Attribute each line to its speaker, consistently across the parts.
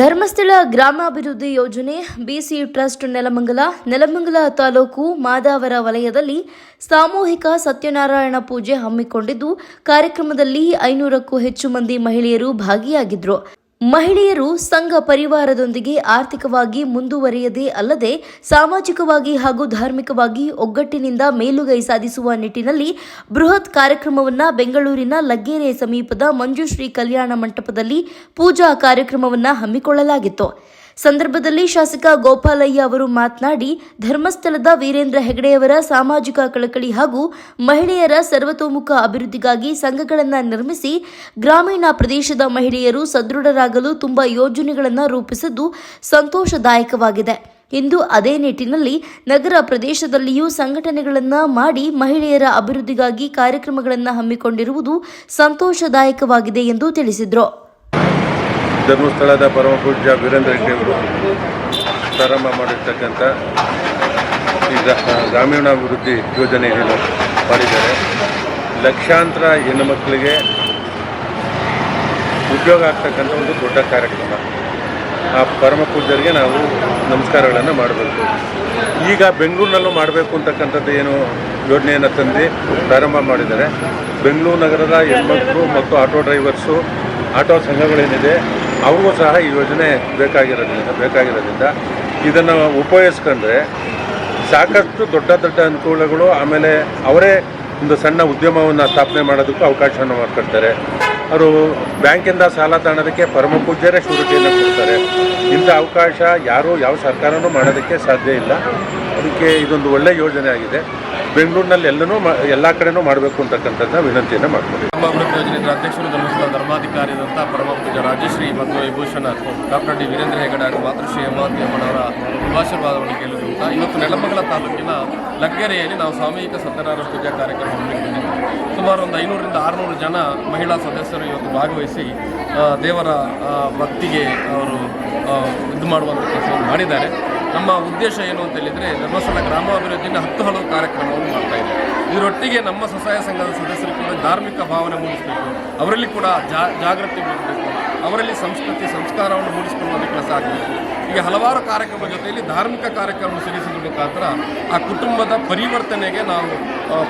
Speaker 1: ಧರ್ಮಸ್ಥಳ ಗ್ರಾಮಾಭಿವೃದ್ಧಿ ಯೋಜನೆ ಬಿಸಿ ಟ್ರಸ್ಟ್ ನೆಲಮಂಗಲ ತಾಲೂಕು ಮಾದಾವರ ವಲಯದಲ್ಲಿ ಸಾಮೂಹಿಕ ಸತ್ಯನಾರಾಯಣ ಪೂಜೆ ಹಮ್ಮಿಕೊಂಡಿದ್ದು, ಕಾರ್ಯಕ್ರಮದಲ್ಲಿ 500ಕ್ಕೂ ಹೆಚ್ಚು ಮಂದಿ ಮಹಿಳೆಯರು ಭಾಗಿಯಾಗಿದ್ದರು. ಮಹಿಳೆಯರು ಸಂಘ ಪರಿವಾರದೊಂದಿಗೆ ಆರ್ಥಿಕವಾಗಿ ಮುಂದುವರಿಯದೇ ಅಲ್ಲದೆ ಸಾಮಾಜಿಕವಾಗಿ ಹಾಗೂ ಧಾರ್ಮಿಕವಾಗಿ ಒಗ್ಗಟ್ಟಿನಿಂದ ಮೇಲುಗೈ ಸಾಧಿಸುವ ನಿಟ್ಟಿನಲ್ಲಿ ಬೃಹತ್ ಕಾರ್ಯಕ್ರಮವನ್ನು ಬೆಂಗಳೂರಿನ ಲಗ್ಗೆರೆ ಸಮೀಪದ ಮಂಜುಶ್ರೀ ಕಲ್ಯಾಣ ಮಂಟಪದಲ್ಲಿ ಪೂಜಾ ಕಾರ್ಯಕ್ರಮವನ್ನು ಹಮ್ಮಿಕೊಳ್ಳಲಾಗಿತ್ತು. ಸಂದರ್ಭದಲ್ಲಿ ಶಾಸಕ ಗೋಪಾಲಯ್ಯ ಅವರು ಮಾತನಾಡಿ, ಧರ್ಮಸ್ಥಳದ ವೀರೇಂದ್ರ ಹೆಗಡೆಯವರ ಸಾಮಾಜಿಕ ಕಳಕಳಿ ಹಾಗೂ ಮಹಿಳೆಯರ ಸರ್ವತೋಮುಖ ಅಭಿವೃದ್ಧಿಗಾಗಿ ಸಂಘಗಳನ್ನು ನಿರ್ಮಿಸಿ ಗ್ರಾಮೀಣ ಪ್ರದೇಶದ ಮಹಿಳೆಯರು ಸದೃಢರಾಗಲು ತುಂಬಾ ಯೋಜನೆಗಳನ್ನು ರೂಪಿಸಿದ್ದು ಸಂತೋಷದಾಯಕವಾಗಿದೆ. ಇಂದು ಅದೇ ನಿಟ್ಟಿನಲ್ಲಿ ನಗರ ಪ್ರದೇಶದಲ್ಲಿಯೂ ಸಂಘಟನೆಗಳನ್ನು ಮಾಡಿ ಮಹಿಳೆಯರ ಅಭಿವೃದ್ಧಿಗಾಗಿ ಕಾರ್ಯಕ್ರಮಗಳನ್ನು ಹಮ್ಮಿಕೊಂಡಿರುವುದು ಸಂತೋಷದಾಯಕವಾಗಿದೆ ಎಂದು ತಿಳಿಸಿದರು.
Speaker 2: ಧರ್ಮಸ್ಥಳದ ಪರಮ ಪೂಜ್ಯ ವೀರೇಂದ್ರ ಹೆಗ್ಡೆಯವರು ಪ್ರಾರಂಭ ಮಾಡಿರ್ತಕ್ಕಂಥ ಈ ಗ್ರಾಮೀಣಾಭಿವೃದ್ಧಿ ಯೋಜನೆಯನ್ನು ಮಾಡಿದ್ದಾರೆ. ಲಕ್ಷಾಂತರ ಹೆಣ್ಣು ಮಕ್ಕಳಿಗೆ ಉದ್ಯೋಗ ಆಗ್ತಕ್ಕಂಥ ಒಂದು ದೊಡ್ಡ ಕಾರ್ಯಕ್ರಮ. ಆ ಪರಮ ಪೂಜ್ಯರಿಗೆ ನಾವು ನಮಸ್ಕಾರಗಳನ್ನು ಮಾಡಬೇಕು. ಈಗ ಬೆಂಗಳೂರಿನಲ್ಲೂ ಮಾಡಬೇಕು ಅಂತಕ್ಕಂಥದ್ದು ಏನು ಯೋಜನೆಯನ್ನು ತಂದು ಪ್ರಾರಂಭ ಮಾಡಿದ್ದಾರೆ. ಬೆಂಗಳೂರು ನಗರದ ಹೆಣ್ಮಕ್ಳು ಮತ್ತು ಆಟೋ ಡ್ರೈವರ್ಸು, ಆಟೋ ಸಂಘಗಳೇನಿದೆ ಅವ್ರಿಗೂ ಸಹ ಈ ಯೋಜನೆ ಬೇಕಾಗಿರೋದ್ರಿಂದ ಇದನ್ನು ಉಪಯೋಗಿಸ್ಕೊಂಡ್ರೆ ಸಾಕಷ್ಟು ದೊಡ್ಡ ಅನುಕೂಲಗಳು, ಆಮೇಲೆ ಅವರೇ ಒಂದು ಸಣ್ಣ ಉದ್ಯಮವನ್ನು ಸ್ಥಾಪನೆ ಮಾಡೋದಕ್ಕೂ ಅವಕಾಶವನ್ನು ಮಾಡಿಕೊಡ್ತಾರೆ. ಅವರು ಬ್ಯಾಂಕಿಂದ ಸಾಲ ತಗೊಳ್ಳೋದಕ್ಕೆ ಪರಮ ಪೂಜ್ಯರೇ ಶೂರಿಟಿಯನ್ನು ಕೊಡ್ತಾರೆ. ಇಂಥ ಅವಕಾಶ ಯಾವ ಸರ್ಕಾರನೂ ಮಾಡೋದಕ್ಕೆ ಸಾಧ್ಯ ಇಲ್ಲ. ಅದಕ್ಕೆ ಇದೊಂದು ಒಳ್ಳೆಯ ಯೋಜನೆ ಆಗಿದೆ. ಬೆಂಗಳೂರಿನಲ್ಲಿ ಎಲ್ಲ ಕಡೆನೂ ಮಾಡಬೇಕು ಅಂತಕ್ಕಂಥದ್ದನ್ನ ವಿನಂತಿಯನ್ನು ಮಾಡ್ತೀವಿ.
Speaker 3: ಗ್ರಾಮಾಭಿವೃದ್ಧಿ ಯೋಜನೆ ಅಧ್ಯಕ್ಷರು ಧರ್ಮಸ್ಥಳ ಧರ್ಮಾಧಿಕಾರಿಯಾದಂಥ ಪರಮ ಪೂಜ್ಯ ರಾಜಶ್ರೀ ಪದ್ಮವಿಭೂಷಣ ಡಾಕ್ಟರ್ ಡಿ ವೀರೇಂದ್ರ ಹೆಗಡೆ ಹಾಗೂ ಮಾತೃಶ್ರೀ ಹೇಮಾವತಿ ಅಮ್ಮನವರ ಶುಭಾಶೀರ್ವಾದವನ್ನು ಗೆಲ್ಲುವಂಥ ಇವತ್ತು ನೆಲಮಂಗಲ ತಾಲೂಕಿನ ಲಗ್ಗೆರೆಯಲ್ಲಿ ನಾವು ಸಾಮೂಹಿಕ ಸತ್ಯನಾರಾಯಣ ಪೂಜಾ ಕಾರ್ಯಕ್ರಮ ಹಮ್ಮಿಕೊಂಡಿದ್ದೇವೆ. ಸುಮಾರು ಒಂದು 500ರಿಂದ 600 ಜನ ಮಹಿಳಾ ಸದಸ್ಯರು ಇವತ್ತು ಭಾಗವಹಿಸಿ ದೇವರ ಭಕ್ತಿಗೆ ಅವರು ಇದು ಮಾಡುವಂಥ ಕೆಲಸವನ್ನು ಮಾಡಿದ್ದಾರೆ. ನಮ್ಮ ಉದ್ದೇಶ ಏನು ಅಂತ ಹೇಳಿದರೆ, ಧರ್ಮಸ್ಥಳ ಗ್ರಾಮಾಭಿವೃದ್ಧಿನ 10 ಹಲವು ಕಾರ್ಯಕ್ರಮವನ್ನು ಮಾಡ್ತಾ ಇದ್ದಾರೆ. ಇದರೊಟ್ಟಿಗೆ ನಮ್ಮ ಸ್ವಸಹಾಯ ಸಂಘದ ಸದಸ್ಯರು ಕೂಡ ಧಾರ್ಮಿಕ ಭಾವನೆ ಮೂಡಿಸಬೇಕು, ಅವರಲ್ಲಿ ಕೂಡ ಜಾಗೃತಿ ಮೂಡಿಸಬೇಕು, ಅವರಲ್ಲಿ ಸಂಸ್ಕೃತಿ ಸಂಸ್ಕಾರವನ್ನು ಮೂಡಿಸಿಕೊಳ್ಳುವ ಕೆಲಸ ಆಗಬೇಕು. ಈಗ ಹಲವಾರು ಕಾರ್ಯಕ್ರಮದ ಜೊತೆಯಲ್ಲಿ ಧಾರ್ಮಿಕ ಕಾರ್ಯಕ್ರಮ ಸೇರಿಸುವ ಮುಖಾಂತರ ಆ ಕುಟುಂಬದ ಪರಿವರ್ತನೆಗೆ ನಾವು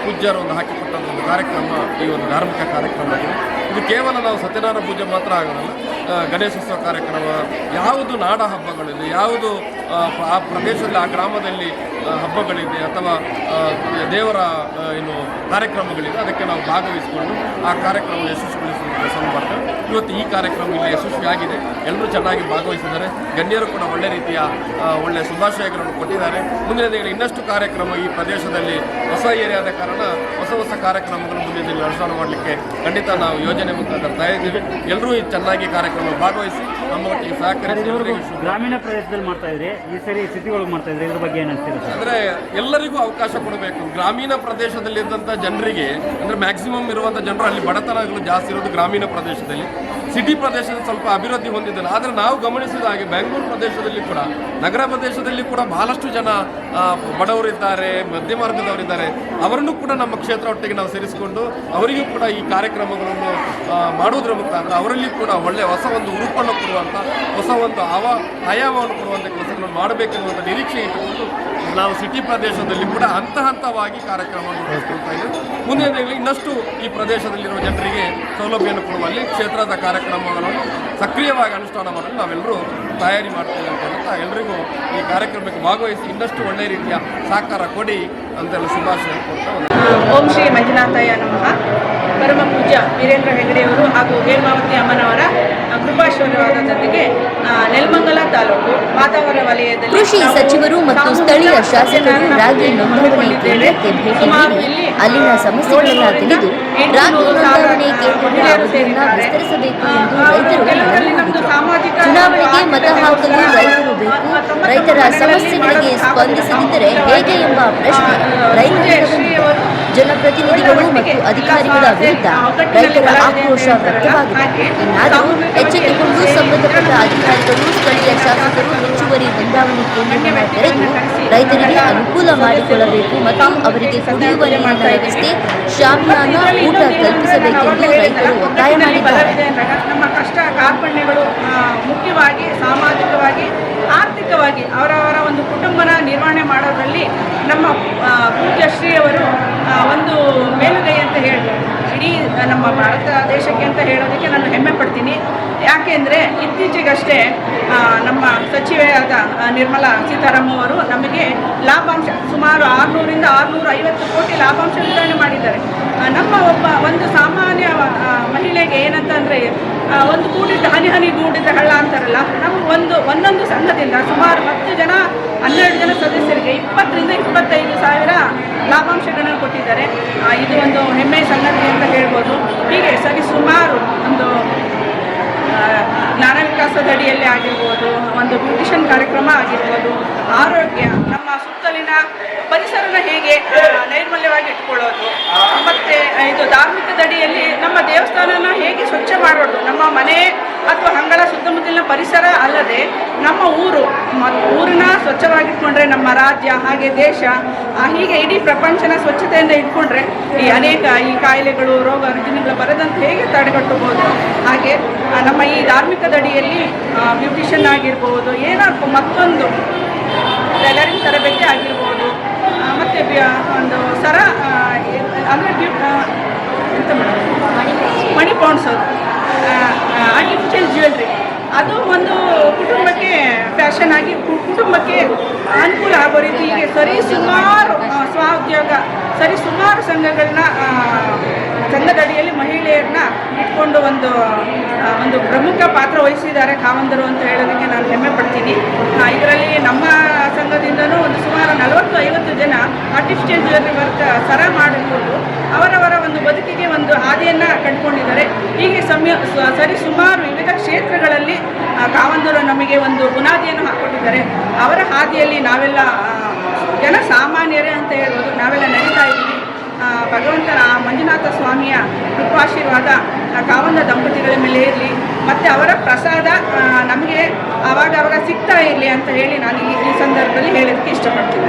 Speaker 3: ಪೂಜ್ಯರು ಒಂದು ಹಾಕಿಕೊಟ್ಟಂಥ ಒಂದು ಕಾರ್ಯಕ್ರಮ ಈ ಒಂದು ಧಾರ್ಮಿಕ ಕಾರ್ಯಕ್ರಮ ಆಗಿದೆ. ಇದು ಕೇವಲ ನಾವು ಸತ್ಯನಾರಾಯಣ ಪೂಜೆ ಮಾತ್ರ ಆಗೋಲ್ಲ, ಗಣೇಶೋತ್ಸವ ಕಾರ್ಯಕ್ರಮ, ಯಾವುದು ನಾಡ ಹಬ್ಬಗಳಿದೆ, ಯಾವುದು ಆ ಪ್ರದೇಶದಲ್ಲಿ ಆ ಗ್ರಾಮದಲ್ಲಿ ಹಬ್ಬಗಳಿದೆ ಅಥವಾ ದೇವರ ಏನು ಕಾರ್ಯಕ್ರಮಗಳಿದೆ, ಅದಕ್ಕೆ ನಾವು ಭಾಗವಹಿಸಿಕೊಂಡು ಆ ಕಾರ್ಯಕ್ರಮ ಯಶಸ್ವಿಗೊಳಿಸುವ ಕೆಲಸವನ್ನು ಮಾಡ್ತೇವೆ. ಇವತ್ತು ಈ ಕಾರ್ಯಕ್ರಮ ಇಲ್ಲಿ ಯಶಸ್ವಿಯಾಗಿದೆ. ಎಲ್ಲರೂ ಚೆನ್ನಾಗಿ ಭಾಗವಹಿಸಿದ್ದಾರೆ. ಗಣ್ಯರು ಕೂಡ ಒಳ್ಳೆ ರೀತಿಯ ಒಳ್ಳೆಯ ಶುಭಾಶಯಗಳನ್ನು ಕೊಟ್ಟಿದ್ದಾರೆ. ಮುಂದಿನ ದಿನಗಳಲ್ಲಿ ಇನ್ನಷ್ಟು ಕಾರ್ಯಕ್ರಮ ಈ ಪ್ರದೇಶದಲ್ಲಿ ಹೊಸ ಏರಿಯಾದ ಕಾರಣ ಹೊಸ ಕಾರ್ಯಕ್ರಮಗಳು ಮುಂದಿನ ದಿನಗಳಲ್ಲಿ ಅನುಷ್ಠಾನ ಮಾಡಲಿಕ್ಕೆ ಖಂಡಿತ ನಾವು ಯೋಜನೆ ಮುಖಾಂತರ ತಯಾರಿದ್ದೀವಿ. ಎಲ್ಲರೂ ಚೆನ್ನಾಗಿ ಕಾರ್ಯಕ್ರಮ ಭಾಗವಹಿಸಿ ನಮ್ಮ ಒಟ್ಟಿಗೆ ಸಹಕರಿಸಿ.
Speaker 4: ಗ್ರಾಮೀಣ ಪ್ರದೇಶದಲ್ಲಿ ಮಾಡ್ತಾ ಇದ್ರೆ ಈ ಸರಿ ಸಿಟಿಗಳು ಮಾಡ್ತಾ ಇದ್ರೆ ಇದ್ರ ಬಗ್ಗೆ ಏನಿಸ್ತೀರ?
Speaker 3: ಅಂದರೆ ಎಲ್ಲರಿಗೂ ಅವಕಾಶ ಕೊಡಬೇಕು. ಗ್ರಾಮೀಣ ಪ್ರದೇಶದಲ್ಲಿದ್ದಂಥ ಜನರಿಗೆ ಅಂದರೆ ಮ್ಯಾಕ್ಸಿಮಮ್ ಇರುವಂಥ ಜನರು ಅಲ್ಲಿ ಬಡತನಗಳು ಜಾಸ್ತಿ ಇರೋದು ಗ್ರಾಮೀಣ ಪ್ರದೇಶದಲ್ಲಿ. ಸಿಟಿ ಪ್ರದೇಶದಲ್ಲಿ ಸ್ವಲ್ಪ ಅಭಿವೃದ್ಧಿ ಹೊಂದಿದ್ದಾರೆ. ಆದರೆ ನಾವು ಗಮನಿಸಿದ ಹಾಗೆ ಬೆಂಗಳೂರು ಪ್ರದೇಶದಲ್ಲಿ ಕೂಡ, ನಗರ ಪ್ರದೇಶದಲ್ಲಿ ಕೂಡ ಬಹಳಷ್ಟು ಜನ ಬಡವರಿದ್ದಾರೆ, ಮಧ್ಯಮ ವರ್ಗದವರಿದ್ದಾರೆ. ಅವರನ್ನು ಕೂಡ ನಮ್ಮ ಕ್ಷೇತ್ರ ಒಟ್ಟಿಗೆ ನಾವು ಸೇರಿಸಿಕೊಂಡು ಅವರಿಗೂ ಕೂಡ ಈ ಕಾರ್ಯಕ್ರಮಗಳನ್ನು ಮಾಡುವುದರ ಮುಖಾಂತರ ಅವರಲ್ಲಿ ಕೂಡ ಒಳ್ಳೆಯ ಹೊಸ ಒಂದು ಉರುಪನ್ನು ಕೊಡುವಂಥ, ಹೊಸ ಒಂದು ಆಯಾಮವನ್ನು ಕೊಡುವಂಥ ಕೆಲಸಗಳನ್ನು ಮಾಡಬೇಕೆನ್ನುವಂಥ ನಿರೀಕ್ಷೆ ಇಟ್ಟುಕೊಂಡು ನಾವು ಸಿಟಿ ಪ್ರದೇಶದಲ್ಲಿ ಕೂಡ ಹಂತವಾಗಿ ಕಾರ್ಯಕ್ರಮವನ್ನು ನಡೆಸಿಕೊಳ್ತಾ ಇದ್ದೇವೆ. ಮುಂದಿನ ದಿನಗಳಲ್ಲಿ ಇನ್ನಷ್ಟು ಈ ಪ್ರದೇಶದಲ್ಲಿರುವ ಜನರಿಗೆ ಸೌಲಭ್ಯವನ್ನು ಕೊಡುವಲ್ಲಿ ಕ್ಷೇತ್ರದ ಕಾರ್ಯಕ್ರಮಗಳನ್ನು ಸಕ್ರಿಯವಾಗಿ ಅನುಷ್ಠಾನ ಮಾಡಲು ನಾವೆಲ್ಲರೂ ತಯಾರಿ ಮಾಡ್ತೇವೆ ಅಂತ ಹೇಳ್ತಾ ಎಲ್ಲರಿಗೂ ಈ ಕಾರ್ಯಕ್ರಮಕ್ಕೆ ಭಾಗವಹಿಸಿ ಇನ್ನಷ್ಟು ಒಳ್ಳೆಯ ರೀತಿಯ ಸಹಕಾರ ಕೊಡಿ ಅಂತೆಲ್ಲ ಶುಭಾಶಯ ಕೊಡ್ತಾ.
Speaker 5: ಓಂ ಶ್ರೀ ಮಂಜುನಾಥಯ್ಯ ನಮಃ. ಪರಮ ಪೂಜ್ಯ ವೀರೇಂದ್ರ ಹೆಗಡೆಯವರು ಹಾಗೂ ಹೇಮಾವತಿ ಅಮ್ಮನವರ ಕೃಪಾಶೀರ್ವಾದದೊಂದಿಗೆ ನೆಲಮಂಗಲ ತಾಲೂಕು ಮಾದಾವರ ವಲಯದಲ್ಲಿ
Speaker 1: ಕೃಷಿ ಸಚಿವರು ಮತ್ತು ಸ್ಥಳೀಯ ಶಾಸಕರು ರಾಗಿ ನೋಂದಣಿ ಕೇಂದ್ರಕ್ಕೆ ಭೇಟಿ ನೀಡಿ ಅಲ್ಲಿನ ಸಮಸ್ಯೆಗಳನ್ನು ತಿಳಿದು ರಾಗಿ ನೋಂದಣಿ ಕೇಂದ್ರದ ಅವಧಿಯನ್ನು ವಿಸ್ತರಿಸಬೇಕು ಎಂದು ರೈತರು ಚುನಾವಣೆಗೆ ಮತ ಹಾಕಲು ರೈತರು ಬೇಕು, ರೈತರ ಸಮಸ್ಯೆಗಳಿಗೆ ಸ್ಪಂದಿಸದಿದ್ದರೆ ಹೇಗೆ ಎಂಬ ಪ್ರಶ್ನೆ ರೈತರಿಂದ ಬಂದಿದೆ. ಜನಪ್ರತಿನಿಧಿಗಳು ಮತ್ತು ಅಧಿಕಾರಿಗಳ ವಿರುದ್ಧ ರೈತರ ಆಕ್ರೋಶ ವ್ಯಕ್ತವಾಗಿದೆ. ಇನ್ನಾದರೂ ಎಚ್ಚೆತ್ತುಕೊಂಡು ಸಂಬಂಧಪಟ್ಟ ಅಧಿಕಾರಿಗಳು, ಸ್ಥಳೀಯ ಶಾಸಕರು ಹೆಚ್ಚುವರಿ ನೋಂದಾವಣಿ ಕೇಂದ್ರವನ್ನು ತೆರೆದು ರೈತರಿಗೆ ಅನುಕೂಲ ಮಾಡಿಕೊಳ್ಳಬೇಕು ಮತ್ತು ಅವರಿಗೆ ಕುಡಿಯುವ ನೀರಿನ ವ್ಯವಸ್ಥೆ, ಶಾಮಿಯಾನ, ಊಟ ಕಲ್ಪಿಸಬೇಕೆಂದು ರೈತರು ಒತ್ತಾಯ ಮಾಡಿದ್ದಾರೆ.
Speaker 5: ನಮ್ಮ ಕಷ್ಟ ಕಾರ್ಪಣ್ಯಗಳು ಮುಖ್ಯವಾಗಿ ಸಾಮಾಜಿಕವಾಗಿ ಆರ್ಥಿಕವಾಗಿ ಅವರವರ ಒಂದು ಕುಟುಂಬನ ನಿರ್ವಹಣೆ ಮಾಡೋದ್ರಲ್ಲಿ ನಮ್ಮ ಪೂಜ್ಯ ಶ್ರೀಯವರು ಒಂದು ಮೇಲುಗೈ ಅಂತ ಹೇಳ್ಬೋದು. ಇಡೀ ನಮ್ಮ ಭಾರತ ದೇಶಕ್ಕೆ ಅಂತ ಹೇಳೋದಕ್ಕೆ ನಾನು ಹೆಮ್ಮೆ ಪಡ್ತೀನಿ. ಯಾಕೆಂದರೆ ಇತ್ತೀಚೆಗಷ್ಟೇ ನಮ್ಮ ಸಚಿವೆಯಾದ ನಿರ್ಮಲಾ ಸೀತಾರಾಮನ್ ಅವರು ನಮಗೆ ಲಾಭಾಂಶ ಸುಮಾರು 600ರಿಂದ 650 ಕೋಟಿ ಲಾಭಾಂಶ ವಿತರಣೆ ಮಾಡಿದ್ದಾರೆ. ನಮ್ಮ ಒಂದು ಸಾಮಾನ್ಯ ಮಹಿಳೆಗೆ ಏನಂತಂದರೆ ಒಂದು ಕೂಡಿದ್ದ ಹನಿ ಗೂಡಿದ್ದ ಹಳ್ಳ ಅಂತಾರಲ್ಲ, ನಾವು ಒಂದೊಂದು ಸಂಘದಿಂದ ಸುಮಾರು 10 ಜನ 12 ಜನ ಸದಸ್ಯರಿಗೆ 20ರಿಂದ 25 ಸಾವಿರ ಲಾಭಾಂಶಗಳನ್ನು ಕೊಟ್ಟಿದ್ದಾರೆ. ಇದು ಒಂದು ಹೆಮ್ಮೆಯ ಸಂಗತಿ ಅಂತ ಹೇಳ್ಬೋದು. ಹೀಗೆ ಸುಮಾರು ಒಂದು ಜ್ಞಾನ ವಿಕಾಸದಡಿಯಲ್ಲಿ ಆಗಿರ್ಬೋದು, ಒಂದು ಬ್ಯೂಟಿಷನ್ ಕಾರ್ಯಕ್ರಮ ಆಗಿರ್ಬೋದು, ಆರೋಗ್ಯ, ನಮ್ಮ ಸುತ್ತಲಿನ ಪರಿಸರನ ಹೇಗೆ ನೈರ್ಮಲ್ಯವಾಗಿ ಇಟ್ಕೊಳ್ಳೋದು, ಮತ್ತು ಇದು ಧಾರ್ಮಿಕದಡಿಯಲ್ಲಿ ನಮ್ಮ ದೇವಸ್ಥಾನನ ಹೇಗೆ ಸ್ವಚ್ಛ ಮಾಡೋದು, ನಮ್ಮ ಮನೆ ಅಥವಾ ಅಂಗಳ ಸುತ್ತಮುತ್ತಲಿನ ಪರಿಸರ ಅಲ್ಲದೆ ನಮ್ಮ ಊರನ್ನ ಸ್ವಚ್ಛವಾಗಿಟ್ಕೊಂಡ್ರೆ ನಮ್ಮ ರಾಜ್ಯ, ಹಾಗೆ ದೇಶ, ಹೀಗೆ ಇಡೀ ಪ್ರಪಂಚನ ಸ್ವಚ್ಛತೆಯಿಂದ ಇಟ್ಕೊಂಡ್ರೆ ಈ ಕಾಯಿಲೆಗಳು, ರೋಗ ರುಜಿನಗಳು ಬರದಂತೆ ಹೇಗೆ ತಡೆಗಟ್ಟಬಹುದು. ಹಾಗೆ ನಮ್ಮ ಈ ಧಾರ್ಮಿಕದಡಿಯಲ್ಲಿ ಬ್ಯೂಟಿಷನ್ ಆಗಿರ್ಬೋದು, ಏನಾದ್ರು ಮತ್ತೊಂದು ಟೈಲರಿಂಗ್ ತರಬೇತಿ ಆಗಿರ್ಬೋದು, ಮತ್ತು ಒಂದು ಸರ ಅಂದರೆ ಎಂತ ಮಣಿ ಪೌಂಡ್ಸೋದು, ಆರ್ಟಿಫಿಷಿಯಲ್ ಜ್ಯುವೆಲ್ರಿ, ಅದು ಒಂದು ಕುಟುಂಬಕ್ಕೆ ಫ್ಯಾಷನ್ ಆಗಿ ಕುಟುಂಬಕ್ಕೆ ಅನುಕೂಲ ಆಗೋ ರೀತಿ ಹೀಗೆ ಸುಮಾರು ಸ್ವಉದ್ಯೋಗ ಸುಮಾರು ಸಂಘದಡಿಯಲ್ಲಿ ಮಹಿಳೆಯರನ್ನ ಇಟ್ಕೊಂಡು ಒಂದು ಪ್ರಮುಖ ಪಾತ್ರ ವಹಿಸಿದ್ದಾರೆ ಕಾವಂದರು ಅಂತ ಹೇಳೋದಕ್ಕೆ ನಾನು ಹೆಮ್ಮೆ ಪಡ್ತೀನಿ. ಇದರಲ್ಲಿ ನಮ್ಮ ಸಂಘದಿಂದನೂ ಒಂದು ಸುಮಾರು 40-50 ಜನ ಆರ್ಟಿಫಿಷಿಯಲ್ ಜ್ಯುವೆಲ್ರಿ ವರ್ಕ್ ಸರ ಮಾಡಿಕೊಂಡು ಅವರವರ ಒಂದು ಬದುಕಿಗೆ ಒಂದು ಹಾದಿಯನ್ನು ಕಂಡುಕೊಂಡಿದ್ದಾರೆ. ಹೀಗೆ ಸುಮಾರು ವಿವಿಧ ಕ್ಷೇತ್ರಗಳಲ್ಲಿ ಕಾವಂದರು ನಮಗೆ ಒಂದು ಬುನಾದಿಯನ್ನು ಹಾಕ್ಕೊಟ್ಟಿದ್ದಾರೆ. ಅವರ ಹಾದಿಯಲ್ಲಿ ನಾವೆಲ್ಲ ಜನಸಾಮಾನ್ಯರೇ ಅಂತ ಹೇಳ್ಬೋದು, ನಾವೆಲ್ಲ ನಡೀತಾ ಇದ್ದೀವಿ. ಭಗವಂತನ ಮಂಜುನಾಥ ಸ್ವಾಮಿಯ ಕೃಪಾಶೀರ್ವಾದ ಕಾವಂದ ದಂಪತಿಗಳ ಮೇಲೆ ಇರಲಿ, ಮತ್ತು ಅವರ ಪ್ರಸಾದ ನಮಗೆ ಆವಾಗ ಸಿಗ್ತಾ ಇರಲಿ ಅಂತ ಹೇಳಿ ನಾನು ಈ ಸಂದರ್ಭದಲ್ಲಿ ಹೇಳೋದಕ್ಕೆ ಇಷ್ಟಪಡ್ತೀನಿ.